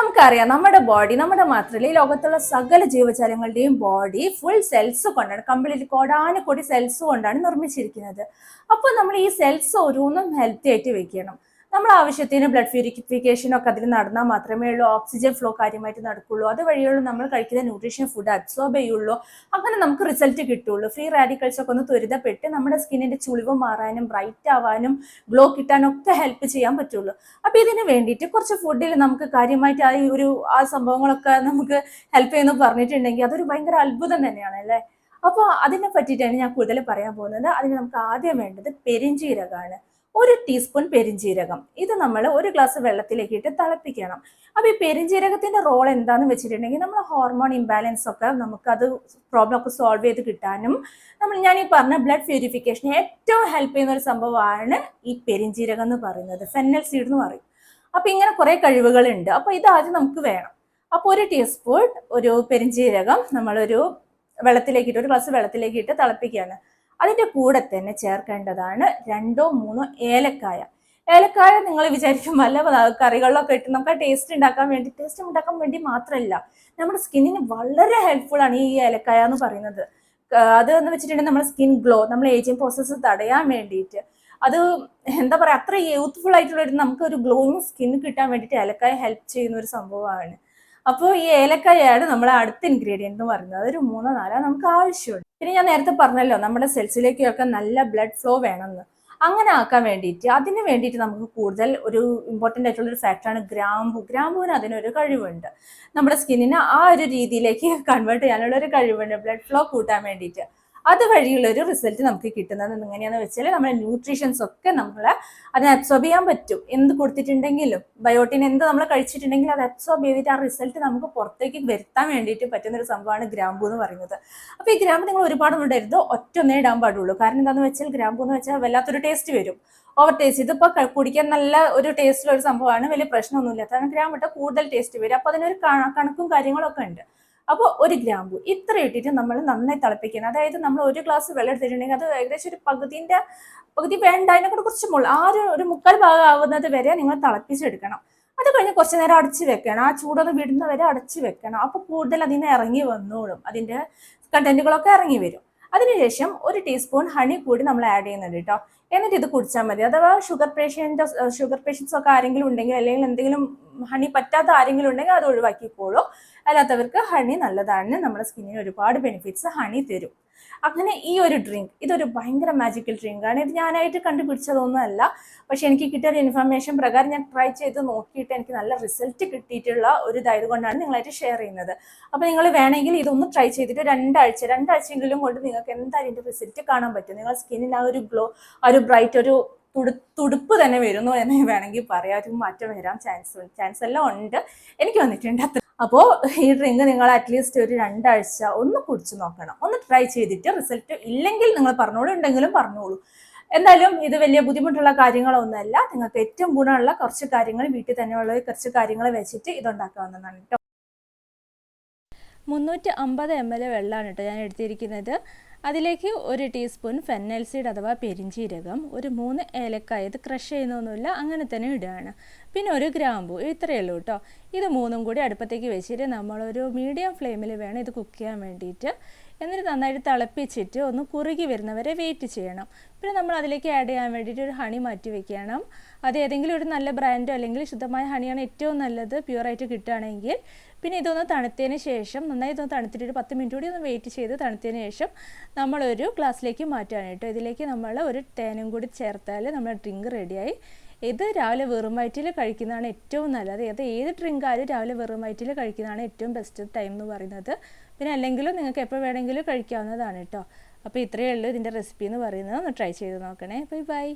നമുക്കറിയാം നമ്മുടെ ബോഡി, നമ്മുടെ മാത്രമല്ല ഈ ലോകത്തുള്ള സകല ജീവജാലങ്ങളുടെയും ബോഡി ഫുൾ സെൽസ് കൊണ്ടാണ്, കംപ്ലീറ്റ് കോടാനുകോടി സെൽസ് കൊണ്ടാണ് നിർമ്മിച്ചിരിക്കുന്നത്. അപ്പോൾ നമ്മൾ ഈ സെൽസ് ഓരോന്നും ഹെൽത്തി ആയിട്ട് വെക്കണം. നമ്മൾ ആവശ്യത്തിന് ബ്ലഡ് പ്യൂരിഫിക്കേഷൻ ഒക്കെ അതിൽ നടന്നാൽ മാത്രമേ ഉള്ളൂ ഓക്സിജൻ ഫ്ലോ കാര്യമായിട്ട് നടക്കുള്ളൂ. അതുവഴിയുള്ളൂ നമ്മൾ കഴിക്കുന്ന ന്യൂട്രീഷൻ ഫുഡ് അബ്സോർബ് ചെയ്യുള്ളൂ. അങ്ങനെ നമുക്ക് റിസൾട്ട് കിട്ടുള്ളൂ. ഫ്രീ റാഡിക്കൽസ് ഒക്കെ ഒന്ന് ത്വരിതപ്പെട്ട് നമ്മുടെ സ്കിന്നിന്റെ ചുളിവ് മാറാനും ബ്രൈറ്റ് ആവാനും ഗ്ലോ കിട്ടാനും ഒക്കെ ഹെൽപ്പ് ചെയ്യാൻ പറ്റുള്ളൂ. അപ്പൊ ഇതിന് വേണ്ടിയിട്ട് കുറച്ച് ഫുഡിൽ നമുക്ക് കാര്യമായിട്ട് ആ സംഭവങ്ങളൊക്കെ നമുക്ക് ഹെൽപ്പ് ചെയ്യുന്നു പറഞ്ഞിട്ടുണ്ടെങ്കിൽ അതൊരു ഭയങ്കര അത്ഭുതം തന്നെയാണ് അല്ലേ. അപ്പോൾ അതിനെ പറ്റിയിട്ടാണ് ഞാൻ കൂടുതൽ പറയാൻ പോകുന്നത്. അതിന് നമുക്ക് ആദ്യം വേണ്ടത് പെരിഞ്ജീരകമാണ്. 1 ടീസ്പൂൺ പെരിഞ്ജീരകം. ഇത് നമ്മൾ 1 ഗ്ലാസ് വെള്ളത്തിലേക്ക് ഇട്ട് തിളപ്പിക്കണം. അപ്പൊ ഈ പെരിഞ്ജീരകത്തിന്റെ റോൾ എന്താണെന്ന് വെച്ചിട്ടുണ്ടെങ്കിൽ നമ്മൾ ഹോർമോൺ ഇംബാലൻസ് ഒക്കെ നമുക്കത് പ്രോബ്ലം ഒക്കെ സോൾവ് ചെയ്ത് കിട്ടാനും ഞാൻ ഈ പറഞ്ഞ ബ്ലഡ് പ്യൂരിഫിക്കേഷൻ ഏറ്റവും ഹെൽപ്പ് ചെയ്യുന്ന ഒരു സംഭവമാണ് ഈ പെരിഞ്ജീരകം എന്ന് പറയുന്നത്. ഫെന്നൽ സീഡ് എന്ന് പറയും. അപ്പൊ ഇങ്ങനെ കുറെ കഴിവുകളുണ്ട്. അപ്പൊ ഇത് ആദ്യം നമുക്ക് വേണം. അപ്പൊ 1 ടീസ്പൂൺ പെരിഞ്ജീരകം നമ്മളൊരു 1 ഗ്ലാസ് വെള്ളത്തിലേക്ക് ഇട്ട് തിളപ്പിക്കുകയാണ്. അതിന്റെ കൂടെ തന്നെ ചേർക്കേണ്ടതാണ് 2-3 ഏലക്കായ. ഏലക്കായ നിങ്ങൾ വിചാരിക്കും വല്ല കറികളിലൊക്കെ ഇട്ട് നമുക്ക് ടേസ്റ്റ് ഉണ്ടാക്കാൻ വേണ്ടി മാത്രമല്ല, നമ്മുടെ സ്കിന്നിന് വളരെ ഹെൽപ്ഫുൾ ആണ് ഈ ഏലക്കായ എന്ന് പറയുന്നത്. അത് എന്ന് വെച്ചിട്ടുണ്ടെങ്കിൽ നമ്മുടെ സ്കിൻ ഗ്ലോ, നമ്മൾ ഏജിങ് പ്രോസസ്സ് തടയാൻ വേണ്ടിയിട്ട്, അത് എന്താ പറയാ, അത്ര യൂത്ത്ഫുൾ ആയിട്ടുള്ള നമുക്ക് ഒരു ഗ്ലോയിങ് സ്കിൻ കിട്ടാൻ വേണ്ടിയിട്ട് ഏലക്കായ ഹെൽപ്പ് ചെയ്യുന്ന ഒരു സംഭവമാണ്. അപ്പോൾ ഈ ഏലക്കായാണ് നമ്മളെ അടുത്ത ഇൻഗ്രീഡിയന്റ് എന്ന് പറയുന്നത്. അതൊരു 3-4 നമുക്ക് ആവശ്യമുണ്ട്. പിന്നെ ഞാൻ നേരത്തെ പറഞ്ഞല്ലോ നമ്മുടെ സെൽസിലേക്കൊക്കെ നല്ല ബ്ലഡ് ഫ്ലോ വേണമെന്ന്. അങ്ങനെ ആക്കാൻ വേണ്ടിയിട്ട് അതിന് വേണ്ടിയിട്ട് നമുക്ക് കൂടുതൽ ഒരു ഇമ്പോർട്ടൻ്റ് ആയിട്ടുള്ള ഒരു ഫാക്ടറാണ് ഗ്രാമ്പു. ഗ്രാമ്പുവിന് അതിനൊരു കഴിവുണ്ട്. നമ്മുടെ സ്കിന്നിനെ ആ ഒരു രീതിയിലേക്ക് കൺവേർട്ട് ചെയ്യാനുള്ള ഒരു കഴിവുണ്ട്, ബ്ലഡ് ഫ്ലോ കൂട്ടാൻ വേണ്ടിയിട്ട്. അതുവഴിയുള്ള ഒരു റിസൾട്ട് നമുക്ക് കിട്ടുന്നത് എങ്ങനെയാണെന്ന് വെച്ചാൽ നമ്മുടെ ന്യൂട്രീഷൻസ് ഒക്കെ അതിനെ അബ്സോർബ് ചെയ്യാൻ പറ്റും. എന്ത് കൊടുത്തിട്ടുണ്ടെങ്കിലും ബയോട്ടിൻ എന്ത് നമ്മൾ കഴിച്ചിട്ടുണ്ടെങ്കിലും അത് അബ്സോർബ് ചെയ്തിട്ട് ആ റിസൾട്ട് നമുക്ക് പുറത്തേക്ക് വരുത്താൻ വേണ്ടിയിട്ട് പറ്റുന്ന ഒരു സംഭവമാണ് ഗ്രാമ്പൂ എന്ന് പറയുന്നത്. അപ്പോൾ ഈ ഗ്രാമ്പ് നിങ്ങൾ ഒരുപാട് ഇടരുത്, ഒറ്റൊന്നേ ഇടാൻ പാടുള്ളൂ. കാരണം എന്താണെന്ന് വെച്ചാൽ ഗ്രാമ്പൂ എന്ന് വെച്ചാൽ വല്ലാത്തൊരു ടേസ്റ്റ് വരും, ഓവർ ടേസ്റ്റ്. ഇതിപ്പോൾ കുടിക്കാൻ നല്ല ഒരു ടേസ്റ്റുള്ള ഒരു സംഭവമാണ്, വലിയ പ്രശ്നമൊന്നുമില്ല. കാരണം ഗ്രാമ്പ് ഇട്ടാൽ കൂടുതൽ ടേസ്റ്റ് വരും. അപ്പോൾ അതിനൊരു കണക്കും കാര്യങ്ങളൊക്കെ ഉണ്ട്. അപ്പോൾ 1 ഗ്രാമ്പു ഇത്ര ഇട്ടിട്ട് നമ്മൾ നന്നായി തിളപ്പിക്കണം. അതായത് നമ്മൾ 1 ഗ്ലാസ് വെള്ളം എടുത്തിട്ടുണ്ടെങ്കിൽ അത് ഏകദേശം ഒരു പകുതി വേണ്ട, അതിനെക്കൂടെ കുറച്ച് ആ ഒരു 3/4 ഭാഗം ആവുന്നത് വരെ നിങ്ങൾ തിളപ്പിച്ചെടുക്കണം. അത് കഴിഞ്ഞ് കുറച്ച് നേരം അടച്ചു വെക്കണം. ആ ചൂടൊന്ന് വിടുന്ന വരെ അടച്ചു വെക്കണം. അപ്പോൾ കൂടുതൽ അതിനെ ഇറങ്ങി വന്നോളും, അതിൻ്റെ കണ്ടന്റുകളൊക്കെ ഇറങ്ങി വരും. അതിനുശേഷം 1 ടീസ്പൂൺ ഹണി കൂടി നമ്മൾ ആഡ് ചെയ്യുന്നുണ്ട് കേട്ടോ. എന്നിട്ട് ഇത് കുടിച്ചാൽ മതി. അഥവാ ഷുഗർ പേഷ്യൻസ് ഒക്കെ ആരെങ്കിലും ഉണ്ടെങ്കിൽ, അല്ലെങ്കിൽ എന്തെങ്കിലും ഹണി പറ്റാത്ത ആരെങ്കിലും ഉണ്ടെങ്കിൽ അത് ഒഴിവാക്കിക്കോളൂ. അല്ലാത്തവർക്ക് ഹണി നല്ലതാണ്, നമ്മുടെ സ്കിന്നിന് ഒരുപാട് ബെനിഫിറ്റ്സ് ഹണി തരും. അങ്ങനെ ഈ ഒരു ഡ്രിങ്ക് ഇതൊരു ഭയങ്കര മാജിക്കൽ ഡ്രിങ്കാണ്. ഇത് ഞാനായിട്ട് കണ്ടുപിടിച്ചതൊന്നുമല്ല, പക്ഷെ എനിക്ക് കിട്ടിയ ഒരു ഇൻഫർമേഷൻ പ്രകാരം ഞാൻ ട്രൈ ചെയ്ത് നോക്കിയിട്ട് എനിക്ക് നല്ല റിസൾട്ട് കിട്ടിയിട്ടുള്ള ഒരു ഇതായത് കൊണ്ടാണ് നിങ്ങളായിട്ട് ഷെയർ ചെയ്യുന്നത്. അപ്പോൾ നിങ്ങൾ വേണമെങ്കിൽ ഇതൊന്ന് ട്രൈ ചെയ്തിട്ട് രണ്ടാഴ്ചയെങ്കിലും കൊണ്ട് നിങ്ങൾക്ക് എന്തായാലും ഇതിൻ്റെ റിസൾട്ട് കാണാൻ പറ്റും. നിങ്ങളുടെ സ്കിന്നിന് ആ ഒരു ഗ്ലോ, ആ ഒരു ബ്രൈറ്റ്, ഒരു തുടുപ്പ് തന്നെ വരുന്നു എന്ന് വേണമെങ്കിൽ പറയാം. ഒരു മാറ്റം വരാൻ ചാൻസ് എല്ലാം ഉണ്ട്, എനിക്ക് വന്നിട്ടുണ്ട്. അപ്പോൾ ഈ ഡ്രിങ്ക് നിങ്ങൾ അറ്റ്ലീസ്റ്റ് ഒരു 2 ആഴ്ച ഒന്ന് കുടിച്ചു നോക്കണം, ഒന്ന് ട്രൈ ചെയ്തിട്ട് റിസൾട്ട് ഇല്ലെങ്കിൽ നിങ്ങൾ പറഞ്ഞോളൂ, ഉണ്ടെങ്കിലും പറഞ്ഞോളൂ. എന്തായാലും ഇത് വലിയ ബുദ്ധിമുട്ടുള്ള കാര്യങ്ങളൊന്നുമല്ല. നിങ്ങൾക്ക് ഏറ്റവും ഗുണമുള്ള കുറച്ച് കാര്യങ്ങൾ, വീട്ടിൽ തന്നെയുള്ള കുറച്ച് കാര്യങ്ങൾ വെച്ചിട്ട് ഇതുണ്ടാക്കാവുന്നതാണ് കേട്ടോ. 350 ml വെള്ളമാണ് കേട്ടോ ഞാൻ എടുത്തിരിക്കുന്നത്. അതിലേക്ക് 1 ടീസ്പൂൺ ഫെന്നൽ സീഡ് അഥവാ പെരിഞ്ജീരകം, ഒരു 3 ഏലക്കായ, ഇത് ക്രഷ് ചെയ്യുന്നൊന്നുമില്ല, അങ്ങനെ തന്നെ ഇടുകയാണ്. പിന്നെ 1 ഗ്രാമ്പു, ഇത്രയേ ഉള്ളൂ കേട്ടോ. ഇത് 3ഉം കൂടി അടുപ്പത്തേക്ക് വെച്ചിട്ട് നമ്മളൊരു മീഡിയം ഫ്ലെയിമിൽ വേണം ഇത് കുക്ക് ചെയ്യാൻ വേണ്ടിയിട്ട്. എന്നിട്ട് നന്നായിട്ട് തിളപ്പിച്ചിട്ട് ഒന്ന് കുറുകി വരുന്നവരെ വെയിറ്റ് ചെയ്യണം. പിന്നെ നമ്മൾ അതിലേക്ക് ആഡ് ചെയ്യാൻ വേണ്ടിയിട്ട് ഒരു ഹണി മാറ്റി വെക്കണം. അത് ഏതെങ്കിലും ഒരു നല്ല ബ്രാൻഡോ അല്ലെങ്കിൽ ശുദ്ധമായ ഹണിയാണ് ഏറ്റവും നല്ലത്, പ്യുവറായിട്ട് കിട്ടുകയാണെങ്കിൽ. പിന്നെ ഇതൊന്ന് തണുത്തതിന് ശേഷം, നന്നായി ഇതൊന്ന് തണുത്തിട്ട് ഒരു 10 മിനിറ്റ് കൂടി ഒന്ന് വെയിറ്റ് ചെയ്ത് തണുത്തതിന് ശേഷം നമ്മളൊരു ഗ്ലാസ്സിലേക്ക് മാറ്റുകയാണ് കേട്ടോ. ഇതിലേക്ക് നമ്മൾ ഒരു തേനും കൂടി ചേർത്താൽ നമ്മുടെ ഡ്രിങ്ക് റെഡിയായി. ഇത് രാവിലെ വെറും വയറ്റിൽ കഴിക്കുന്നതാണ് ഏറ്റവും നല്ലത്. ഏത് ഡ്രിങ്ക് ആയാലും രാവിലെ വെറും വയറ്റിൽ കഴിക്കുന്നതാണ് ഏറ്റവും ബെസ്റ്റ് ടൈം എന്ന് പറയുന്നത്. പിന്നെ അല്ലെങ്കിലും നിങ്ങൾക്ക് എപ്പോൾ വേണമെങ്കിലും കഴിക്കാവുന്നതാണ് കേട്ടോ. അപ്പോൾ ഇത്രയേ ഉള്ളൂ ഇതിൻ്റെ റെസിപ്പി എന്ന് പറയുന്നത്. ഒന്ന് ട്രൈ ചെയ്ത് നോക്കണേ. ബൈ.